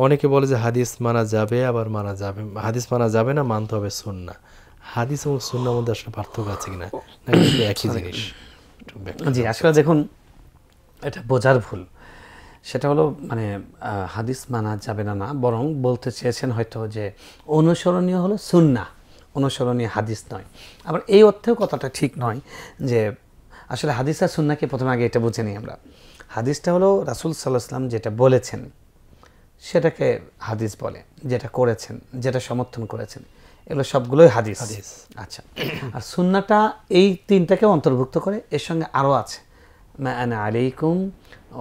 অনেকে বলে যে হাদিস মানা যাবে, আবার মানা যাবে, হাদিস মানা যাবে না, মানতে হবে সুন্নাহ। হাদিস এবং সুন্নাহর মধ্যে আসলে পার্থক্য আছে কিনা, নাকি একই জিনিস? জি, আসলে দেখুন, এটা বোঝার ভুল। সেটা হলো মানে হাদিস মানা যাবে না, না, বরং বলতে চেয়েছেন হয়তো যে অনুসরণীয় হলো সুন্নাহ, অনুসরণীয় হাদিস নয়। আবার এই অর্থেও কথাটা ঠিক নয় যে আসলে হাদিস আর সুন্নাহকে প্রথমে আগে এটা বুঝে নিই আমরা। হাদিসটা হলো রাসূল সাল্লাল্লাহু আলাইহি ওয়াসাল্লাম যেটা বলেছেন সেটাকে হাদিস বলে, যেটা করেছেন, যেটা সমর্থন করেছেন, এগুলো সবগুলোই হাদিস। আচ্ছা, আর সুন্নাহটা এই তিনটাকে অন্তর্ভুক্ত করে, এর সঙ্গে আরও আছে মা আনা আলাইকুম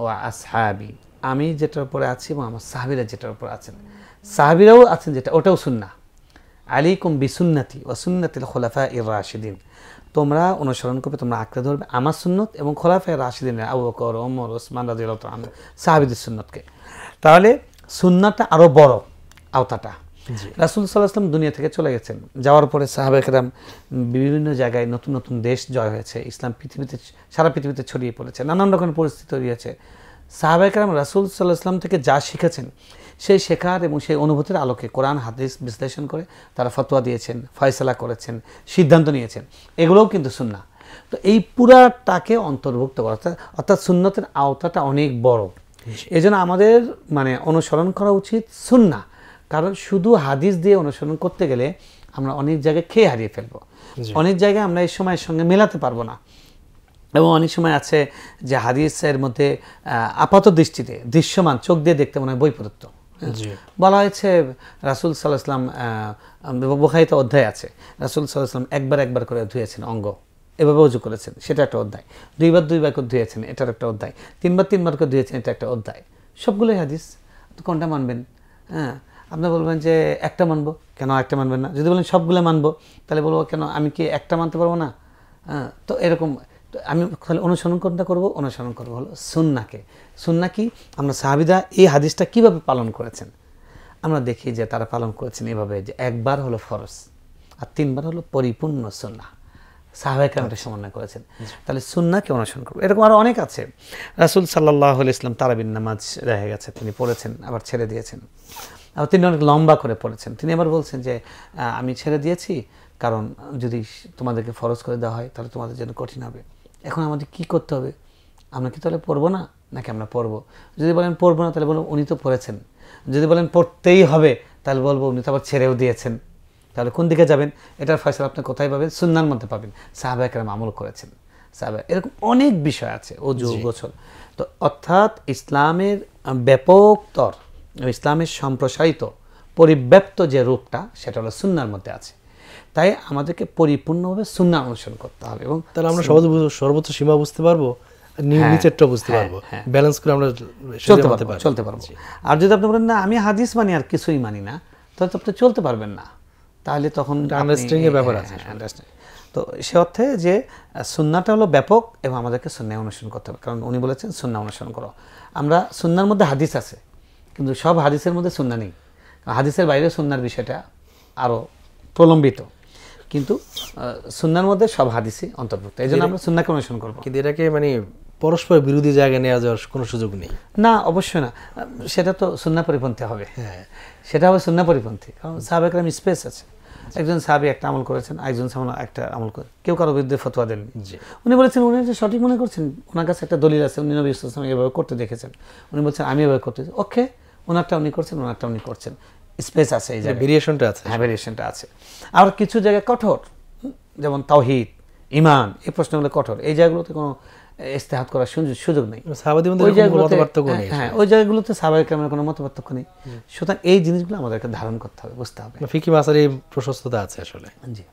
ওয়া আসহাবি, আমি যেটার উপরে আছি এবং আমার সাহাবীরা যেটার উপরে আছেন, সাহাবীরাও আছেন যেটা, ওটাও সুন্নাহ। আলাইকুম বিসুন্নতি ওয়া সুন্নাতিল খুলাফাইর রাশিদিন, তোমরা অনুসরণ করবে, তোমরা আঁকড়ে ধরবে আমার সুন্নত এবং খোলাফায়ে রাশিদিনের আবু বকর, ওমর, ওসমান রাদিয়াল্লাহু তাআলা আনহু সাহাবীদের সুন্নতকে। তাহলে সুন্নাতটা আরও বড় আওতাটা। রাসূল সাল্লাল্লাহু আলাইহি ওয়াসাল্লাম দুনিয়া থেকে চলে গেছেন, যাওয়ার পরে সাহাবায়ে কেরাম বিভিন্ন জায়গায় নতুন নতুন দেশ জয় হয়েছে, ইসলাম পৃথিবীতে সারা পৃথিবীতে ছড়িয়ে পড়েছে, নানান রকমের পরিস্থিতি তৈরি হয়েছে। সাহাবায়ে কেরাম রাসূল সাল্লাল্লাহু আলাইহি ওয়াসাল্লাম থেকে যা শিখেছেন, সেই শেখার এবং সেই অনুভূতির আলোকে কোরআন হাদিস বিশ্লেষণ করে তারা ফতোয়া দিয়েছেন, ফয়সালা করেছেন, সিদ্ধান্ত নিয়েছেন, এগুলোও কিন্তু সুন্নাহ। তো এই পুরাটাকে অন্তর্ভুক্ত করা, অর্থাৎ সুন্নতের আওতাটা অনেক বড়। এই জন্য আমাদের মানে অনুসরণ করা উচিত সুন্নাহ, কারণ শুধু হাদিস দিয়ে অনুসরণ করতে গেলে আমরা অনেক জায়গায় খেয়ে হারিয়ে ফেলবো, অনেক জায়গায় আমরা এই সময়ের সঙ্গে মেলাতে পারবো না। এবং অনেক সময় আছে যে হাদিসের মধ্যে আপাত দৃষ্টিতে দৃশ্যমান, চোখ দিয়ে দেখতে মনে হয় বৈপরীত্য। বলা হয়েছে রাসূল সাল্লাল্লাহু আলাইহি ওয়াসাল্লাম, বুখারীতে অধ্যায় আছে, রাসূল সাল্লাল্লাহু আলাইহি ওয়াসাল্লাম একবার করে ধুয়েছেন অঙ্গ, এভাবে ওযু করেছেন, সেটা একটা অধ্যায়। দুইবার করে ধুয়েছেন, এটার একটা অধ্যায়। তিনবার করে ধুয়েছেন, এটা একটা অধ্যায়। সবগুলোই হাদিস। তো কোনটা মানবেন? হ্যাঁ, আপনি বলবেন যে একটা মানবো, কেন একটা মানবেন না? যদি বলেন সবগুলো মানবো, তাহলে বলবো কেন আমি কি একটা মানতে পারবো না? হ্যাঁ, তো এরকম আমি অনুসরণ কোনটা করবো? অনুসরণ করবো হলো সুন্নাহকে। সুন্নাহ কি? আমরা সাহাবীরা এই হাদিসটা কিভাবে পালন করেছেন আমরা দেখি যে তারা পালন করেছেন এভাবে, যে একবার হলো ফরজ আর তিনবার হলো পরিপূর্ণ সুন্নাহ। সাহাবায়ে কেরাম এটা সমন্বয় করেছেন। তাহলে সুন্নাহকে অনুসরণ করবো। এরকম আরও অনেক আছে। রাসূল সাল্লাল্লাহু আলাইহি ওয়াসাল্লাম তারাবির নামাজ রয়ে গেছে, তিনি পড়েছেন, আবার ছেড়ে দিয়েছেন। আবার তিনি অনেক লম্বা করে পড়েছেন। তিনি আবার বলছেন যে আমি ছেড়ে দিয়েছি কারণ যদি তোমাদেরকে ফরজ করে দেওয়া হয় তাহলে তোমাদের জন্য কঠিন হবে। এখন আমাদের কি করতে হবে? আমরা কি তাহলে পড়বো না, নাকি আমরা পড়বো? যদি বলেন পড়বো না, তাহলে বলবো উনি তো পড়েছেন। যদি বলেন পড়তেই হবে, তাহলে বলবো উনি তো আবার ছেড়েও দিয়েছেন। তাহলে কোন দিকে যাবেন? এটার ফয়সালা আপনি কোথায় পাবেন? সুন্নাহর মধ্যে পাবেন। সাহাবায়ে কেরাম আমল করেছেন। এরকম অনেক বিষয় আছে, ওযু, গোসল। তো অর্থাৎ ইসলামের ব্যাপকতর, ইসলামের সম্প্রসারিত পরিব্যাপ্ত যে রূপটা, সেটা হলো সুন্নাহর মধ্যে আছে। তাই আমাদেরকে পরিপূর্ণভাবে সুন্নাহ অনুসরণ করতে হবে। এবং তাহলে আমরা সর্বোচ্চ সীমা বুঝতে পারবো, নিচেরটা বুঝতে পারবো, ব্যালেন্স করে আমরা চলতে পারবো। আর যদি আপনি বলেন না আমি হাদিস মানি আর কিছুই মানি না, তাহলে তো আপনি চলতে পারবেন না। তাহলে তখন আন্ডারস্ট্যান্ডিং এর ব্যাপার আছে। তো সে অর্থে যে সুন্নাহটা হলো ব্যাপক এবং আমাদেরকে সুন্নাহ অনুসরণ করতে হবে, কারণ উনি বলেছেন সুন্নাহ অনুসরণ করো। আমরা সুন্নাহর মধ্যে হাদিস আছে, কিন্তু সব হাদিসের মধ্যে সুন্নাহ নেই। হাদিসের বাইরে সুন্নাহর বিষয়টা আরও প্রলম্বিত, কিন্তু সুন্নাহর মধ্যে সব হাদিসই অন্তর্ভুক্ত। এই জন্য আমরা সুন্নাহকে অনুসরণ করবো। কিন্তু এটাকে মানে পরস্পর বিরোধী জায়গায় নেওয়া যাওয়ার কোনো সুযোগ নেই না, অবশ্যই না। সেটা তো সুন্নাহ পরিপন্থী হবে। সেটা হবে সুন্নাহ পরিপন্থী, কারণ সাহাবায়ে কেরাম স্পেস আছে। একজন সাহাবী একটা আমল করেছেন, একজন সাহাবী একটা আমল করে, কেউ কারো বিরুদ্ধে ফতোয়া দেননি। উনি বলেছেন উনি যে সঠিক মনে করছেন, ওনার কাছে একটা দলিল আছে, উনি নবী সাল্লাল্লাহু আলাইহি ওয়াসাল্লাম এভাবে করতে দেখেছেন, উনি বলছেন আমি এভাবে করতে, ওকে, ওনারটা উনি করছেন, ওনারটা উনি করছেন, স্পেস আছে, এই জায়গায় ভেরিয়েশনটা আছে। হ্যাঁ, ভেরিয়েশনটা আছে। আর কিছু জায়গায় কঠোর, যেমন তাওহীদ, ঈমান, এই প্রশ্নগুলো কঠোর, এই জায়গাগুলোতে কোনো ইজতিহাদ করার সুযোগ নেই। হ্যাঁ, ওই জায়গাগুলোতে সাহাবায়ে কেরামের কোনো মতপার্থক্য নেই। সুতরাং এই জিনিসগুলো আমাদেরকে ধারণ করতে হবে, বুঝতে হবে। ফিকহি মাসাইলে প্রশস্ততা আছে আসলে। জি।